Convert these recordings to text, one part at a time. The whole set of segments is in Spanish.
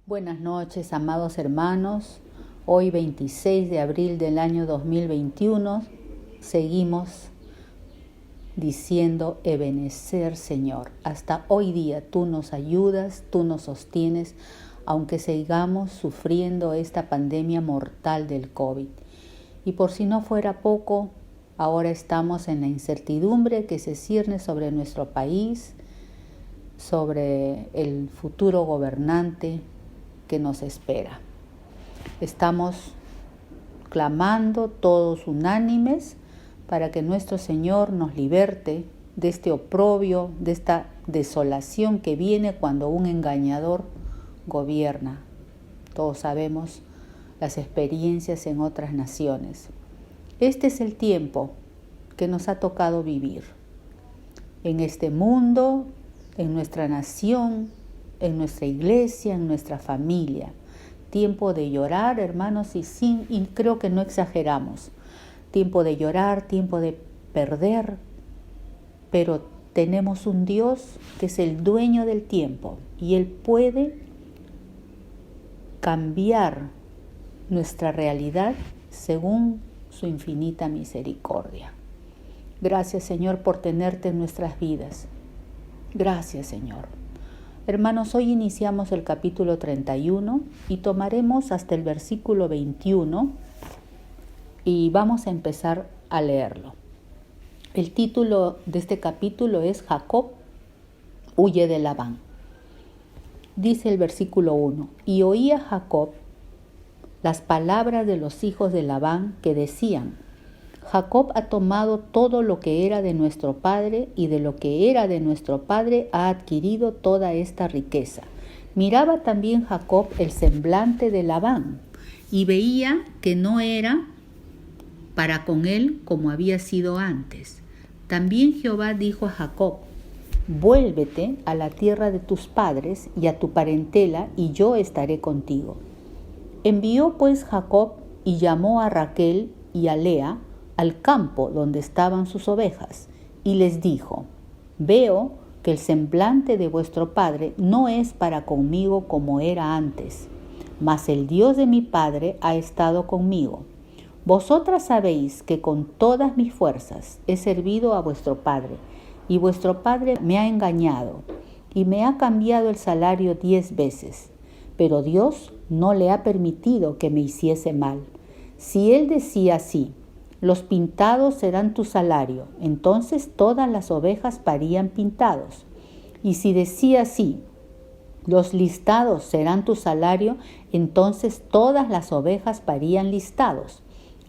Buenas noches, amados hermanos. Hoy 26 de abril del año 2021 seguimos diciendo Ebenecer, Señor. Hasta hoy día tú nos ayudas, tú nos sostienes, aunque sigamos sufriendo esta pandemia mortal del COVID. Y por si no fuera poco, ahora estamos en la incertidumbre que se cierne sobre nuestro país, sobre el futuro gobernante que nos espera. Estamos clamando todos unánimes para que nuestro Señor nos liberte de este oprobio, de esta desolación que viene cuando un engañador gobierna. Todos sabemos las experiencias en otras naciones. Este es el tiempo que nos ha tocado vivir en este mundo, en nuestra nación, en nuestra iglesia, en nuestra familia. Tiempo de llorar, hermanos, y creo que no exageramos. Tiempo de llorar, tiempo de perder, pero tenemos un Dios que es el dueño del tiempo y Él puede cambiar nuestra realidad según su infinita misericordia. Gracias, Señor, por tenerte en nuestras vidas. Gracias, Señor. Hermanos, hoy iniciamos el capítulo 31 y tomaremos hasta el versículo 21 y vamos a empezar a leerlo. El título de este capítulo es Jacob huye de Labán. Dice el versículo 1: Y oía Jacob las palabras de los hijos de Labán que decían: Jacob ha tomado todo lo que era de nuestro padre, y de lo que era de nuestro padre ha adquirido toda esta riqueza. Miraba también Jacob el semblante de Labán, y veía que no era para con él como había sido antes. También Jehová dijo a Jacob: Vuélvete a la tierra de tus padres y a tu parentela, y yo estaré contigo. Envió pues Jacob y llamó a Raquel y a Lea al campo donde estaban sus ovejas, y les dijo: Veo que el semblante de vuestro padre no es para conmigo como era antes, mas el Dios de mi padre ha estado conmigo. Vosotras sabéis que con todas mis fuerzas he servido a vuestro padre, y vuestro padre me ha engañado, y me ha cambiado el salario 10 veces, pero Dios no le ha permitido que me hiciese mal. Si él decía así: Los pintados serán tu salario, entonces todas las ovejas parían pintados. Y si decía así: Los listados serán tu salario, entonces todas las ovejas parían listados.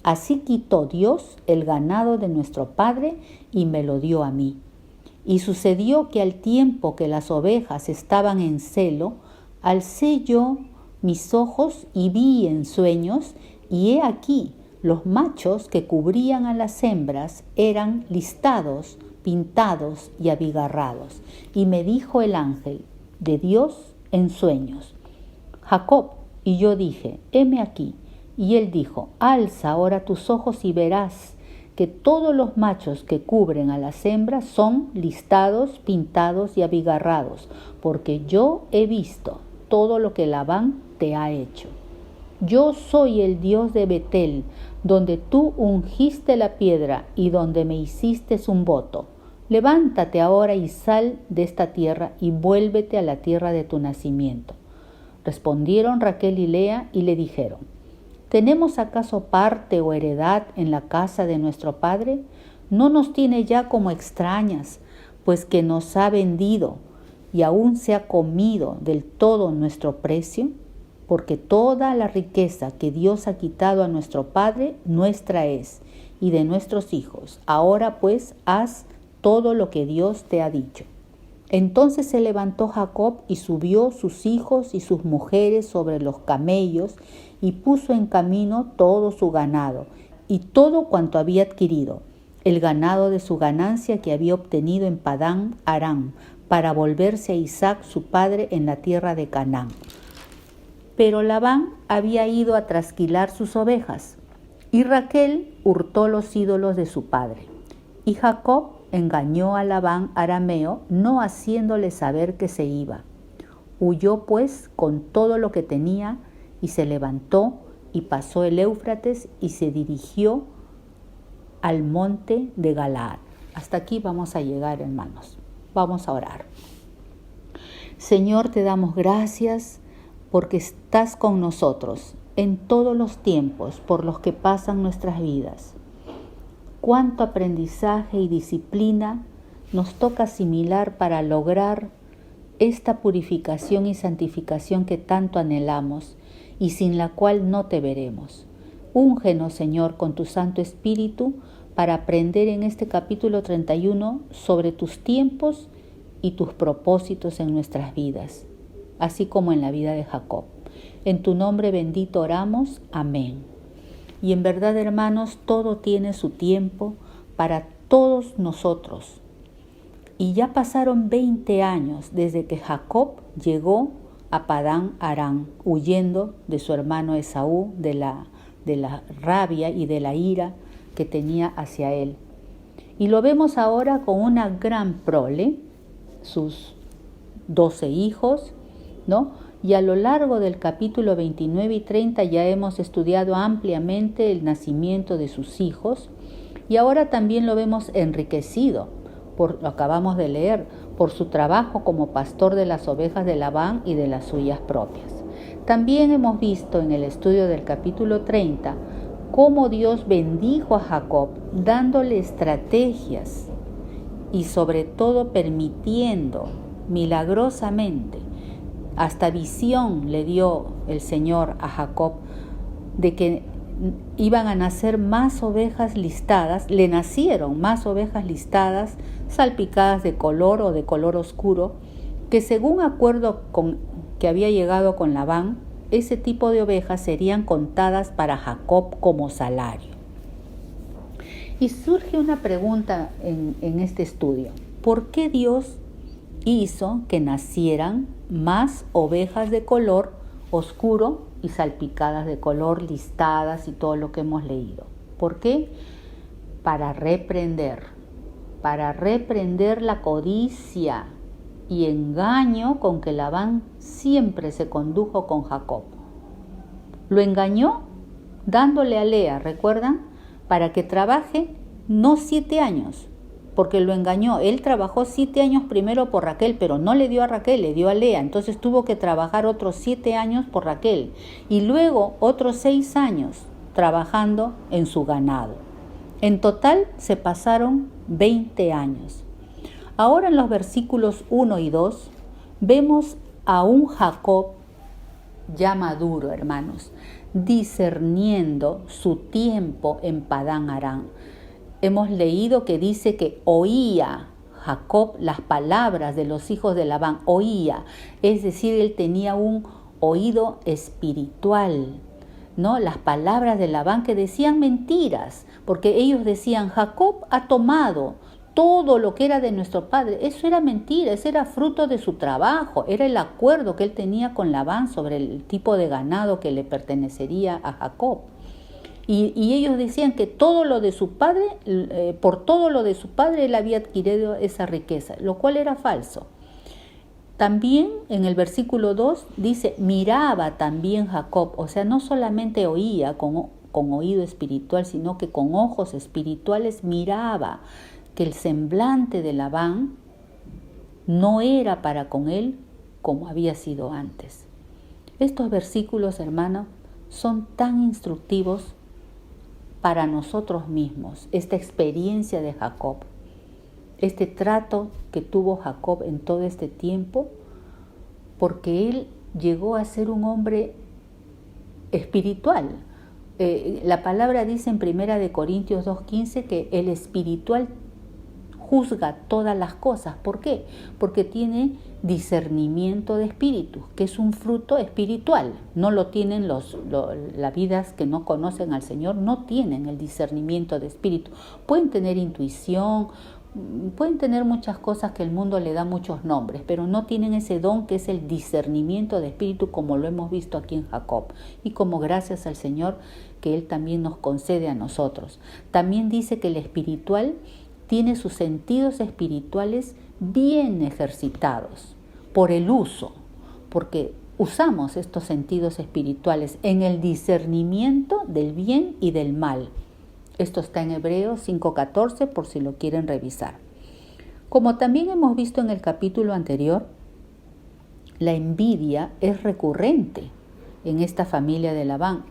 Así quitó Dios el ganado de nuestro padre y me lo dio a mí. Y sucedió que al tiempo que las ovejas estaban en celo, alcé yo mis ojos y vi en sueños, y he aquí, los machos que cubrían a las hembras eran listados, pintados y abigarrados. Y me dijo el ángel de Dios en sueños: Jacob. Y yo dije: heme aquí. Y él dijo: alza ahora tus ojos y verás que todos los machos que cubren a las hembras son listados, pintados y abigarrados, porque yo he visto todo lo que Labán te ha hecho. Yo soy el Dios de Betel, donde tú ungiste la piedra y donde me hiciste un voto. Levántate ahora y sal de esta tierra y vuélvete a la tierra de tu nacimiento. Respondieron Raquel y Lea y le dijeron: ¿tenemos acaso parte o heredad en la casa de nuestro padre? No nos tiene ya como extrañas, pues que nos ha vendido y aún se ha comido del todo nuestro precio. Porque toda la riqueza que Dios ha quitado a nuestro padre, nuestra es, y de nuestros hijos. Ahora pues haz todo lo que Dios te ha dicho. Entonces se levantó Jacob y subió sus hijos y sus mujeres sobre los camellos, y puso en camino todo su ganado y todo cuanto había adquirido, el ganado de su ganancia que había obtenido en Padán Aram, para volverse a Isaac su padre en la tierra de Canaán. Pero Labán había ido a trasquilar sus ovejas, y Raquel hurtó los ídolos de su padre. Y Jacob engañó a Labán arameo, no haciéndole saber que se iba. Huyó pues con todo lo que tenía y se levantó y pasó el Éufrates y se dirigió al monte de Galaad. Hasta aquí vamos a llegar, hermanos. Vamos a orar. Señor, te damos gracias porque estás con nosotros en todos los tiempos por los que pasan nuestras vidas. Cuánto aprendizaje y disciplina nos toca asimilar para lograr esta purificación y santificación que tanto anhelamos y sin la cual no te veremos. Úngenos, Señor, con tu Santo Espíritu para aprender en este capítulo 31 sobre tus tiempos y tus propósitos en nuestras vidas, así como en la vida de Jacob. En tu nombre bendito oramos. Amén. Y en verdad, hermanos, todo tiene su tiempo para todos nosotros. Y ya pasaron 20 años desde que Jacob llegó a Padán Aram, huyendo de su hermano Esaú, de la rabia y de la ira que tenía hacia él. Y lo vemos ahora con una gran prole, sus 12 hijos, ¿no? Y a lo largo del capítulo 29 y 30 ya hemos estudiado ampliamente el nacimiento de sus hijos y ahora también lo vemos enriquecido, lo acabamos de leer, por su trabajo como pastor de las ovejas de Labán y de las suyas propias. También hemos visto en el estudio del capítulo 30 cómo Dios bendijo a Jacob dándole estrategias y sobre todo permitiendo milagrosamente, hasta visión le dio el Señor a Jacob de que iban a nacer más ovejas listadas, le nacieron más ovejas listadas, salpicadas de color o de color oscuro, que según acuerdo que había llegado con Labán, ese tipo de ovejas serían contadas para Jacob como salario. Y surge una pregunta en este estudio. ¿Por qué Dios hizo que nacieran más ovejas de color oscuro y salpicadas de color, listadas y todo lo que hemos leído? ¿Por qué? Para reprender la codicia y engaño con que Labán siempre se condujo con Jacob. Lo engañó dándole a Lea, ¿recuerdan? Para que trabaje no 7 años, porque lo engañó. Él trabajó 7 años primero por Raquel, pero no le dio a Raquel, le dio a Lea. Entonces tuvo que trabajar otros 7 años por Raquel y luego otros 6 años trabajando en su ganado. En total se pasaron 20 años. Ahora en los versículos 1 y 2 vemos a un Jacob ya maduro, hermanos, discerniendo su tiempo en Padán Aram. Hemos leído que dice que oía Jacob las palabras de los hijos de Labán, oía, es decir, él tenía un oído espiritual, ¿no? Las palabras de Labán que decían mentiras, porque ellos decían, Jacob ha tomado todo lo que era de nuestro padre. Eso era mentira, eso era fruto de su trabajo, era el acuerdo que él tenía con Labán sobre el tipo de ganado que le pertenecería a Jacob. Y ellos decían que todo lo de su padre, por todo lo de su padre, él había adquirido esa riqueza, lo cual era falso. También en el versículo 2 dice, miraba también Jacob, o sea, no solamente oía con oído espiritual, sino que con ojos espirituales miraba que el semblante de Labán no era para con él como había sido antes. Estos versículos, hermanos, son tan instructivos para nosotros mismos, esta experiencia de Jacob, este trato que tuvo Jacob en todo este tiempo, porque él llegó a ser un hombre espiritual. La palabra dice en 1 Corintios 2:15 que el espiritual juzga todas las cosas. ¿Por qué? Porque tiene discernimiento de espíritu, que es un fruto espiritual. No lo tienen las vidas que no conocen al Señor, no tienen el discernimiento de espíritu. Pueden tener intuición, pueden tener muchas cosas que el mundo le da muchos nombres, pero no tienen ese don que es el discernimiento de espíritu, como lo hemos visto aquí en Jacob, y como gracias al Señor que Él también nos concede a nosotros. También dice que el espiritual tiene sus sentidos espirituales bien ejercitados por el uso, porque usamos estos sentidos espirituales en el discernimiento del bien y del mal. Esto está en Hebreos 5:14 por si lo quieren revisar. Como también hemos visto en el capítulo anterior, la envidia es recurrente en esta familia de Labán.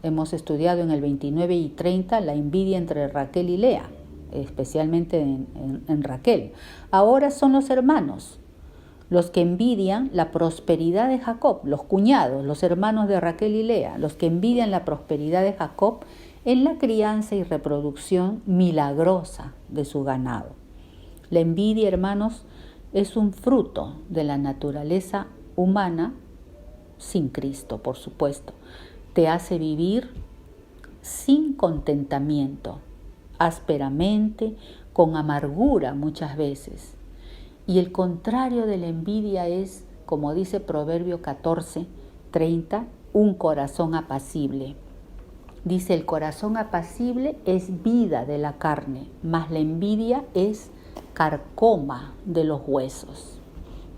Hemos estudiado en el 29 y 30 la envidia entre Raquel y Lea, especialmente en Raquel. Ahora son los hermanos los que envidian la prosperidad de Jacob, los cuñados, los hermanos de Raquel y Lea, los que envidian la prosperidad de Jacob en la crianza y reproducción milagrosa de su ganado. La envidia, hermanos, es un fruto de la naturaleza humana sin Cristo, por supuesto. Te hace vivir sin contentamiento, ásperamente, con amargura muchas veces. Y el contrario de la envidia es, como dice Proverbio 14:30, un corazón apacible. Dice, el corazón apacible es vida de la carne, mas la envidia es carcoma de los huesos.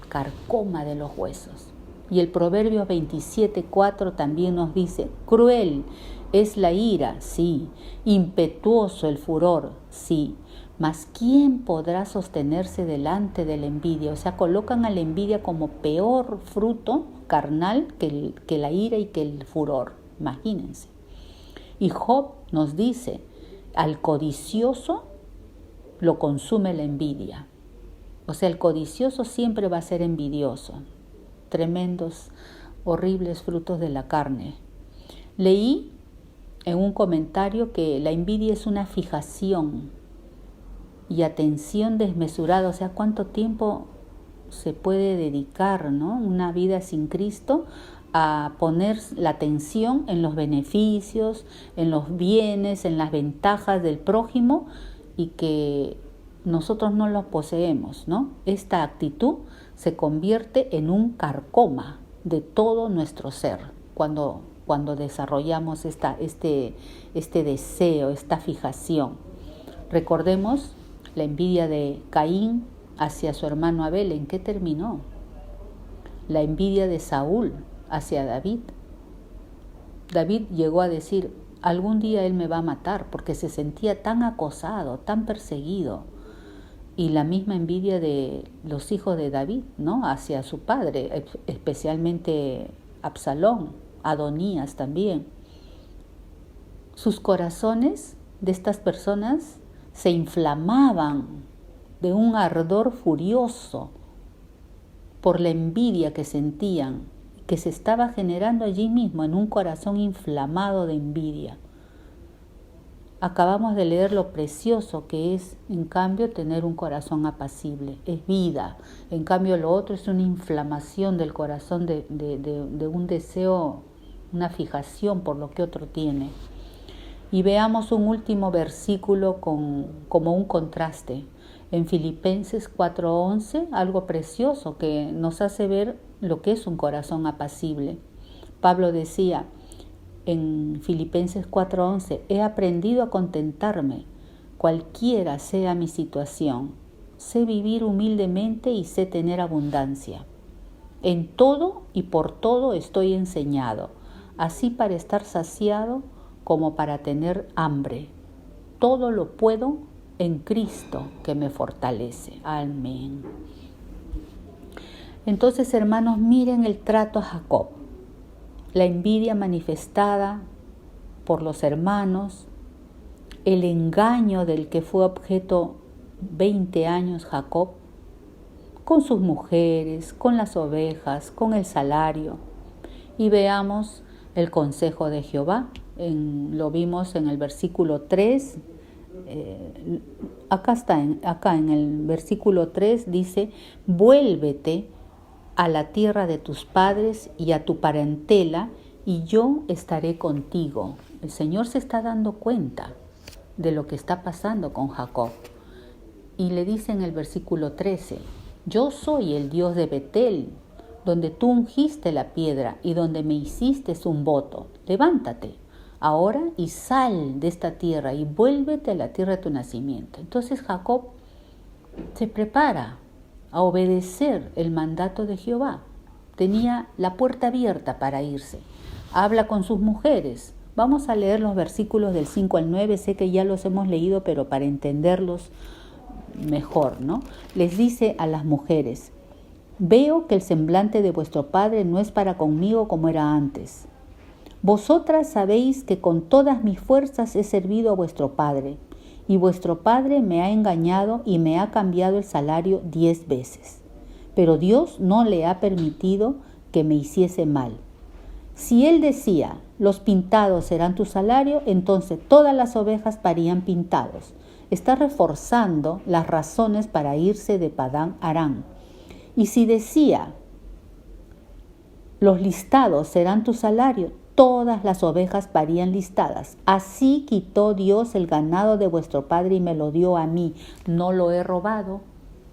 Carcoma de los huesos. Y el Proverbio 27:4 también nos dice, cruel es la ira, sí, impetuoso el furor, sí, mas ¿quién podrá sostenerse delante de la envidia? O sea, colocan a la envidia como peor fruto carnal que la ira y que el furor, imagínense. Y Job nos dice, al codicioso lo consume la envidia. O sea, el codicioso siempre va a ser envidioso. Tremendos, horribles frutos de la carne. Leí en un comentario que la envidia es una fijación y atención desmesurada. O sea, ¿cuánto tiempo se puede dedicar, ¿no? Una vida sin Cristo a poner la atención en los beneficios, en los bienes, en las ventajas del prójimo y que nosotros no los poseemos, ¿no? Esta actitud se convierte en un carcoma de todo nuestro ser cuando desarrollamos este deseo, esta fijación. Recordemos la envidia de Caín hacia su hermano Abel. ¿En qué terminó? La envidia de Saúl hacia David. David llegó a decir, algún día él me va a matar, porque se sentía tan acosado, tan perseguido. Y la misma envidia de los hijos de David, ¿no? Hacia su padre, especialmente Absalón, Adonías también. Sus corazones de estas personas se inflamaban de un ardor furioso por la envidia que sentían, que se estaba generando allí mismo en un corazón inflamado de envidia. Acabamos de leer lo precioso que es, en cambio, tener un corazón apacible. Es vida. En cambio, lo otro es una inflamación del corazón de un deseo, una fijación por lo que otro tiene. Y veamos un último versículo como un contraste. En Filipenses 4:11, algo precioso que nos hace ver lo que es un corazón apacible. Pablo decía en Filipenses 4:11, he aprendido a contentarme, cualquiera sea mi situación. Sé vivir humildemente y sé tener abundancia. En todo y por todo estoy enseñado, así para estar saciado como para tener hambre. Todo lo puedo en Cristo que me fortalece. Amén. Entonces, hermanos, miren el trato a Jacob. La envidia manifestada por los hermanos, el engaño del que fue objeto 20 años Jacob, con sus mujeres, con las ovejas, con el salario. Y veamos el consejo de Jehová. Lo vimos en el versículo 3. Acá en el versículo 3 dice, vuélvete a la tierra de tus padres y a tu parentela, y yo estaré contigo. El Señor se está dando cuenta de lo que está pasando con Jacob. Y le dice en el versículo 13, yo soy el Dios de Betel, donde tú ungiste la piedra y donde me hiciste un voto. Levántate ahora y sal de esta tierra y vuélvete a la tierra de tu nacimiento. Entonces Jacob se prepara a obedecer el mandato de Jehová. tenía la puerta abierta para irse. Habla con sus mujeres. Vamos a leer los versículos del 5 al 9. Sé que ya los hemos leído, pero para entenderlos mejor, ¿no? Les dice a las mujeres: veo que el semblante de vuestro padre no es para conmigo como era antes. Vosotras sabéis que con todas mis fuerzas he servido a vuestro padre, y vuestro padre me ha engañado y me ha cambiado el salario 10 veces. Pero Dios no le ha permitido que me hiciese mal. Si él decía, los pintados serán tu salario, entonces todas las ovejas parían pintados. Está reforzando las razones para irse de Padán Aram. Y si decía, los listados serán tu salario, todas las ovejas parían listadas. Así quitó Dios el ganado de vuestro padre y me lo dio a mí. No lo he robado,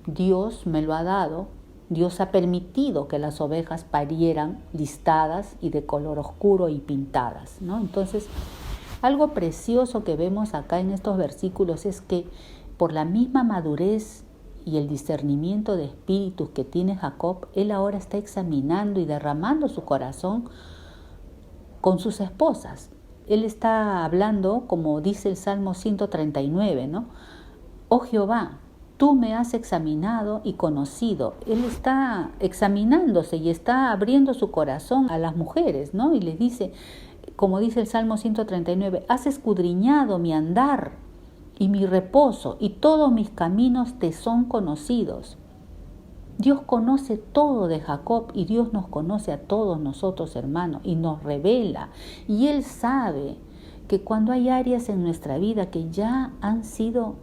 Dios me lo ha dado. Dios ha permitido que las ovejas parieran listadas y de color oscuro y pintadas, ¿no? Entonces, algo precioso que vemos acá en estos versículos es que por la misma madurez y el discernimiento de espíritus que tiene Jacob, él ahora está examinando y derramando su corazón con sus esposas. Él está hablando, como dice el Salmo 139, ¿no? Oh Jehová, tú me has examinado y conocido. Él está examinándose y está abriendo su corazón a las mujeres, ¿no? Y les dice, como dice el Salmo 139, has escudriñado mi andar y mi reposo, y todos mis caminos te son conocidos. Dios conoce todo de Jacob y Dios nos conoce a todos nosotros, hermanos, y nos revela. Y Él sabe que cuando hay áreas en nuestra vida que ya han sido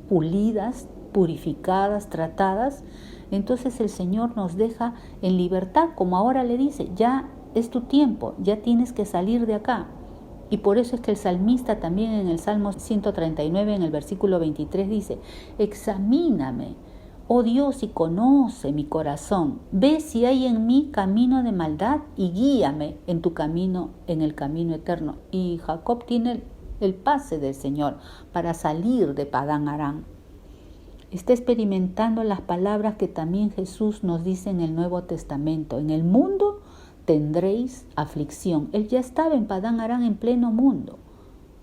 pulidas, purificadas, tratadas, entonces el Señor nos deja en libertad, como ahora le dice, ya es tu tiempo, ya tienes que salir de acá. Y por eso es que el salmista también en el Salmo 139, en el versículo 23 dice, examíname, oh Dios, y conoce mi corazón, ve si hay en mí camino de maldad y guíame en tu camino, en el camino eterno. Y Jacob tiene el pase del Señor para salir de Padán Aram. Está experimentando las palabras que también Jesús nos dice en el Nuevo Testamento. En el mundo tendréis aflicción. Él ya estaba en Padán Aram en pleno mundo,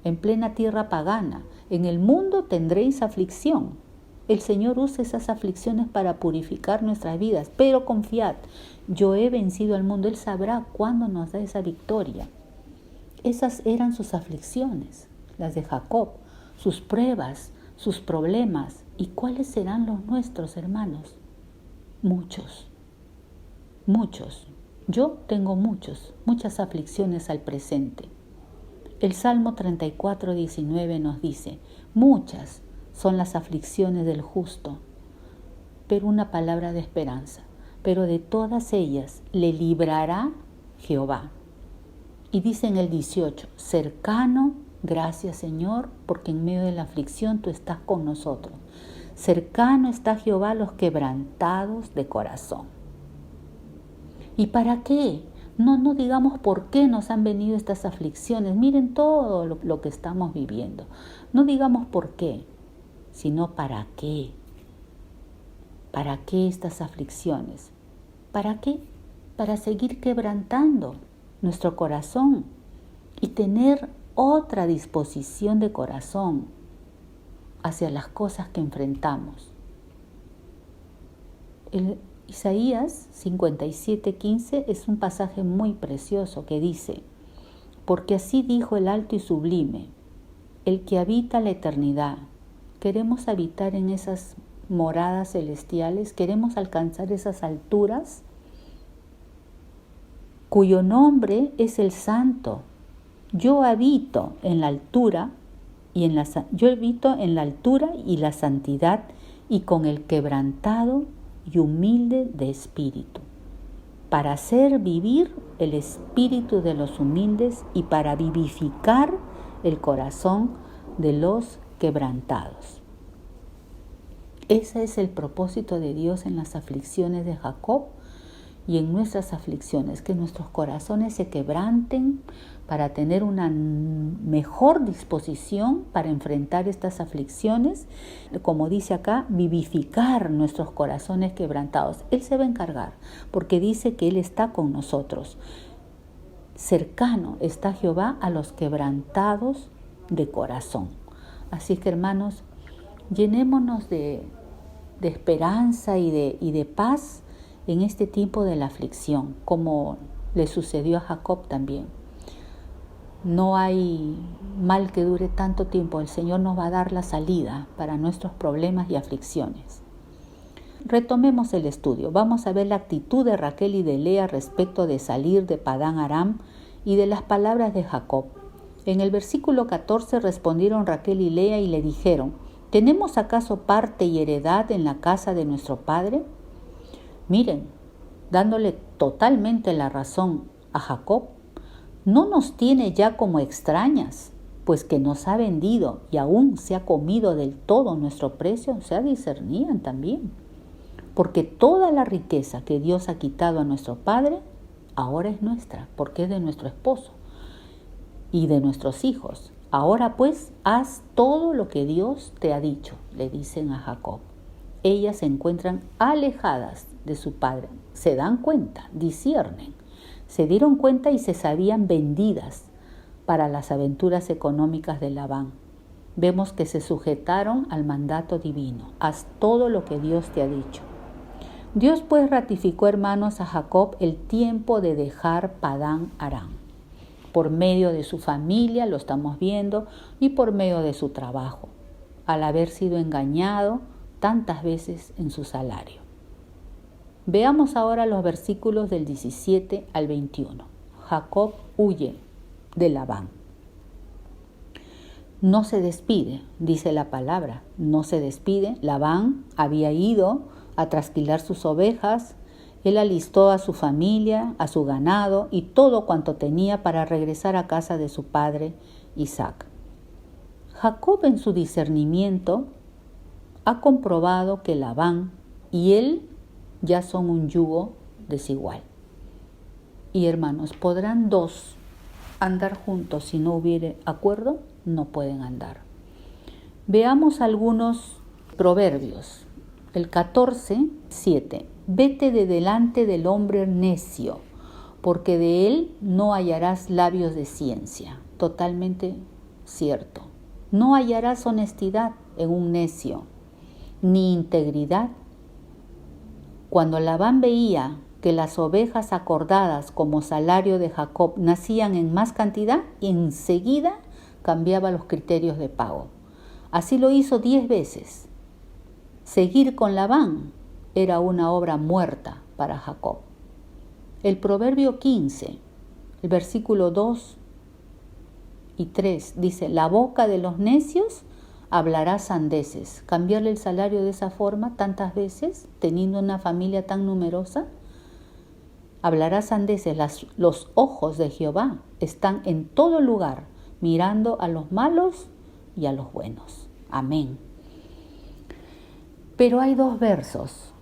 en plena tierra pagana. En el mundo tendréis aflicción. El Señor usa esas aflicciones para purificar nuestras vidas, pero confiad, yo he vencido al mundo. Él sabrá cuándo nos da esa victoria. Esas eran sus aflicciones, las de Jacob, sus pruebas, sus problemas. ¿Y cuáles serán los nuestros, hermanos? Muchos, muchos. Yo tengo muchas aflicciones al presente. El Salmo 34, 19 nos dice, muchas son las aflicciones del justo, pero una palabra de esperanza. Pero de todas ellas le librará Jehová. Y dice en el 18, cercano, gracias Señor, porque en medio de la aflicción tú estás con nosotros. Cercano está Jehová a los quebrantados de corazón. ¿Y para qué? No digamos por qué nos han venido estas aflicciones. Miren todo lo que estamos viviendo. No digamos por qué, sino para qué. ¿Para qué estas aflicciones? ¿Para qué? Para seguir quebrantando nuestro corazón y tener otra disposición de corazón hacia las cosas que enfrentamos. El Isaías 57:15 es un pasaje muy precioso que dice, porque así dijo el alto y sublime, el que habita la eternidad. Queremos habitar en esas moradas celestiales, queremos alcanzar esas alturas, cuyo nombre es el Santo. Yo habito en la altura y la santidad y con el quebrantado y humilde de espíritu, para hacer vivir el espíritu de los humildes y para vivificar el corazón de los quebrantados. Ese es el propósito de Dios en las aflicciones de Jacob y en nuestras aflicciones, que nuestros corazones se quebranten para tener una mejor disposición para enfrentar estas aflicciones. Como dice acá, vivificar nuestros corazones quebrantados. Él se va a encargar, porque dice que Él está con nosotros. Cercano está Jehová a los quebrantados de corazón. Así que, hermanos, llenémonos de esperanza y de paz en este tiempo de la aflicción, como le sucedió a Jacob también. No hay mal que dure tanto tiempo. El Señor nos va a dar la salida para nuestros problemas y aflicciones. Retomemos el estudio. Vamos a ver la actitud de Raquel y de Lea respecto de salir de Padán Aram y de las palabras de Jacob. En el versículo 14 respondieron Raquel y Lea y le dijeron: ¿tenemos acaso parte y heredad en la casa de nuestro padre? Miren, dándole totalmente la razón a Jacob, no nos tiene ya como extrañas, pues que nos ha vendido y aún se ha comido del todo nuestro precio. O sea, discernían también. Porque toda la riqueza que Dios ha quitado a nuestro padre, ahora es nuestra, porque es de nuestro esposo y de nuestros hijos. Ahora pues, haz todo lo que Dios te ha dicho, le dicen a Jacob. Ellas se encuentran alejadas de su padre, se dan cuenta, disciernen. Se dieron cuenta y se sabían vendidas para las aventuras económicas de Labán. Vemos que se sujetaron al mandato divino. Haz todo lo que Dios te ha dicho. Dios pues ratificó, hermanos, a Jacob el tiempo de dejar Padán Aram. Por medio de su familia, lo estamos viendo, y por medio de su trabajo, al haber sido engañado tantas veces en su salario. Veamos ahora los versículos del 17 al 21. Jacob huye de Labán. No se despide, dice la palabra, no se despide. Labán había ido a trasquilar sus ovejas. Él alistó a su familia, a su ganado y todo cuanto tenía para regresar a casa de su padre Isaac. Jacob, en su discernimiento, ha comprobado que Labán y él ya son un yugo desigual. Y hermanos, ¿podrán dos andar juntos si no hubiere acuerdo? No pueden andar. Veamos algunos proverbios. El 14:7. Vete de delante del hombre necio, porque de él no hallarás labios de ciencia. Totalmente cierto. No hallarás honestidad en un necio, ni integridad. Cuando Labán veía que las ovejas acordadas como salario de Jacob nacían en más cantidad, enseguida cambiaba los criterios de pago. Así lo hizo 10 veces. Seguir con Labán era una obra muerta para Jacob. El proverbio 15, el versículo 2 y 3 dice: la boca de los necios hablará sandeces. Cambiarle el salario de esa forma tantas veces, teniendo una familia tan numerosa, hablará sandeces. Los ojos de Jehová están en todo lugar, mirando a los malos y a los buenos. Amén. Pero hay 2 versos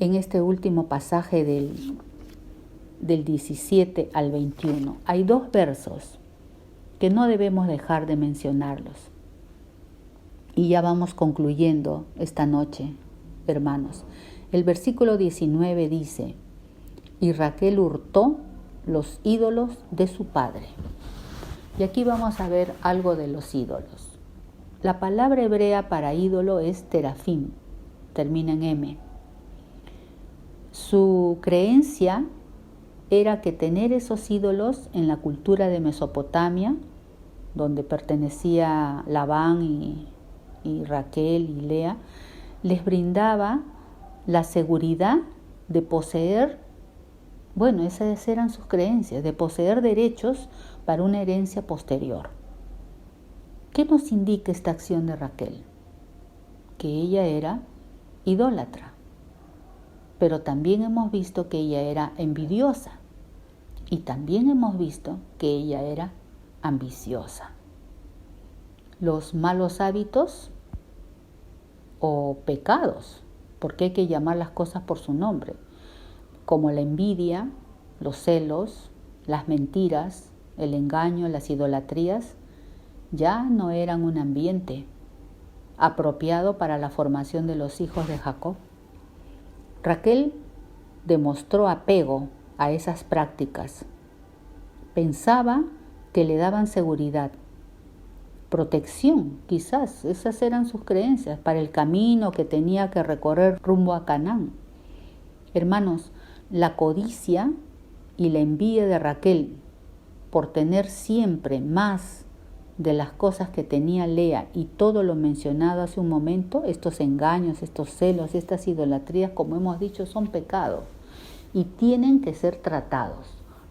en este último pasaje del 17 al 21. Hay 2 versos que no debemos dejar de mencionarlos. Y ya vamos concluyendo esta noche, hermanos. El versículo 19 dice: y Raquel hurtó los ídolos de su padre. Y aquí vamos a ver algo de los ídolos. La palabra hebrea para ídolo es terafim, termina en M. Su creencia era que tener esos ídolos en la cultura de Mesopotamia, donde pertenecía Labán y Raquel y Lea, les brindaba la seguridad de poseer, esas eran sus creencias, de poseer derechos para una herencia posterior. ¿Qué nos indica esta acción de Raquel? Que ella era idólatra, pero también hemos visto que ella era envidiosa y también hemos visto que ella era ambiciosa. Los malos hábitos o pecados, porque hay que llamar las cosas por su nombre, como la envidia, los celos, las mentiras, el engaño, las idolatrías, ya no eran un ambiente apropiado para la formación de los hijos de Jacob. Raquel demostró apego a esas prácticas. Pensaba que le daban seguridad, protección, quizás, esas eran sus creencias, para el camino que tenía que recorrer rumbo a Canaán. Hermanos, la codicia y la envidia de Raquel por tener siempre más de las cosas que tenía Lea y todo lo mencionado hace un momento, estos engaños, estos celos, estas idolatrías, como hemos dicho, son pecados y tienen que ser tratados.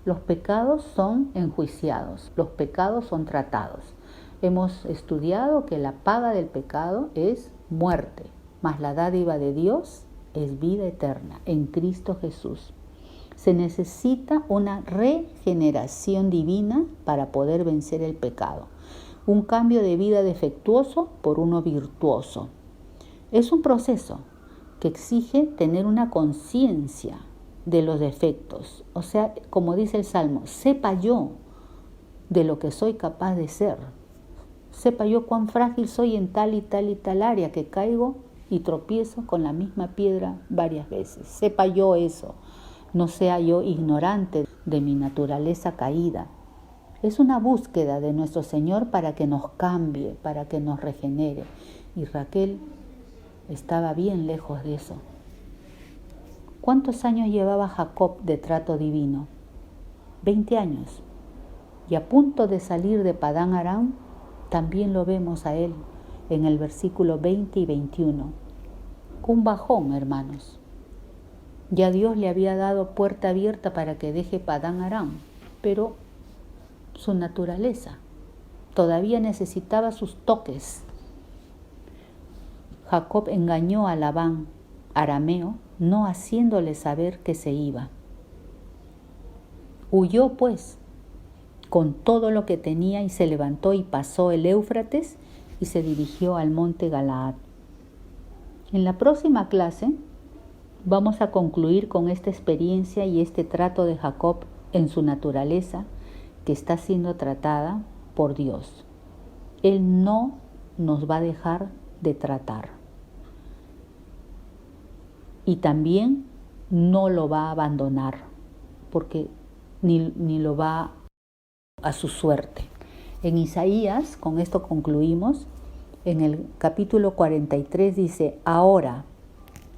Los pecados son enjuiciados, los pecados son tratados. Hemos estudiado que la paga del pecado es muerte, mas la dádiva de Dios es vida eterna en Cristo Jesús. Se necesita una regeneración divina para poder vencer el pecado. Un cambio de vida defectuoso por uno virtuoso. Es un proceso que exige tener una conciencia de los defectos. O sea, como dice el Salmo, sepa yo de lo que soy capaz de ser. Sepa yo cuán frágil soy en tal y tal y tal área, que caigo y tropiezo con la misma piedra varias veces. Sepa yo eso. No sea yo ignorante de mi naturaleza caída. Es una búsqueda de nuestro Señor para que nos cambie, para que nos regenere. Y Raquel estaba bien lejos de eso. ¿Cuántos años llevaba Jacob de trato divino? 20 años. Y a punto de salir de Padán Aram, también lo vemos a él en el versículo 20 y 21. Un bajón, hermanos. Ya Dios le había dado puerta abierta para que deje Padán Aram, pero su naturaleza todavía necesitaba sus toques. Jacob engañó a Labán, arameo, no haciéndole saber que se iba. Huyó pues con todo lo que tenía y se levantó y pasó el Éufrates y se dirigió al monte Galaad. En la próxima clase vamos a concluir con esta experiencia y este trato de Jacob en su naturaleza que está siendo tratada por Dios. Él no nos va a dejar de tratar. Y también no lo va a abandonar, porque ni lo va a su suerte. En Isaías, con esto concluimos, en el capítulo 43 dice: ahora,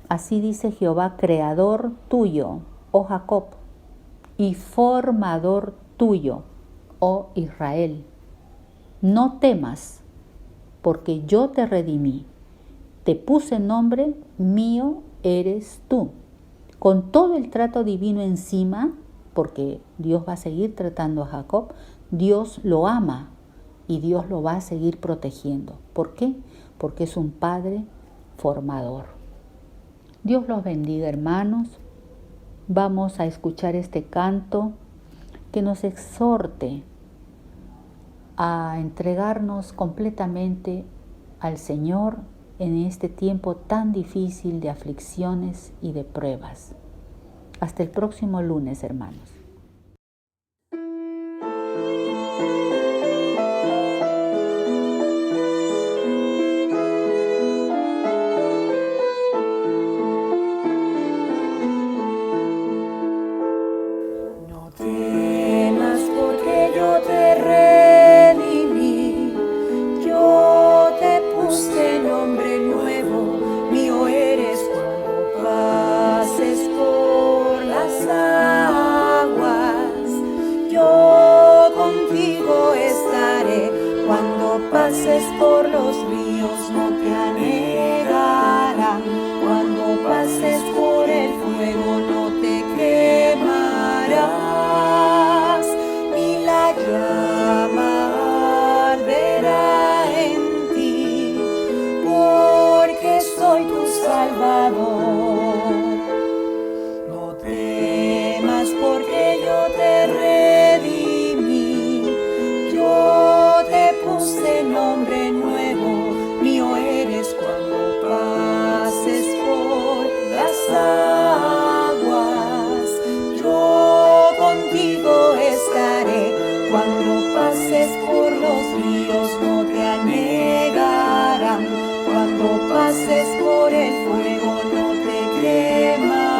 así dice Jehová, creador tuyo, oh Jacob, y formador tuyo, oh Israel. No temas, porque yo te redimí, te puse nombre, mío eres tú. Con todo el trato divino encima, porque Dios va a seguir tratando a Jacob, Dios lo ama y Dios lo va a seguir protegiendo. ¿Por qué? Porque es un Padre formador. Dios los bendiga, hermanos. Vamos a escuchar este canto que nos exhorte a entregarnos completamente al Señor en este tiempo tan difícil de aflicciones y de pruebas. Hasta el próximo lunes, hermanos. No temas porque yo te redimí, yo te puse nombre nuevo, mío eres cuando pases por las aguas. Yo contigo estaré cuando pases por los ríos, no te anegarán. Cuando pases por el fuego, no te quemarás, ni la llama arderá en ti, porque soy tu Salvador. No temas porque yo te redimí, yo te puse nombre nuevo, mío eres cuando pases por el fuego no te quemarás,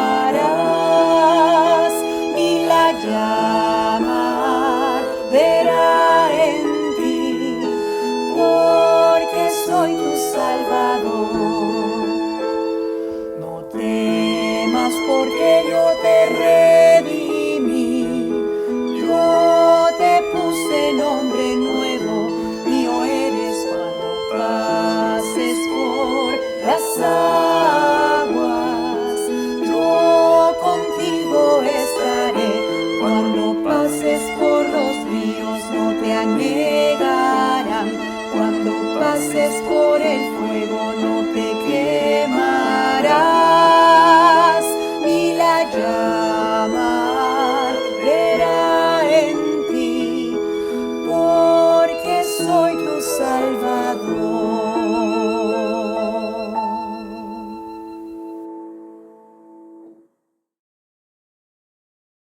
ni la llama arderá en ti, porque soy tu Salvador. No temas porque yo te redimí, yo te puse nombre nuevo, mío eres cuando pases por las aguas. Yo contigo estaré, cuando pases por los ríos no te anegarán, cuando pases por el fuego no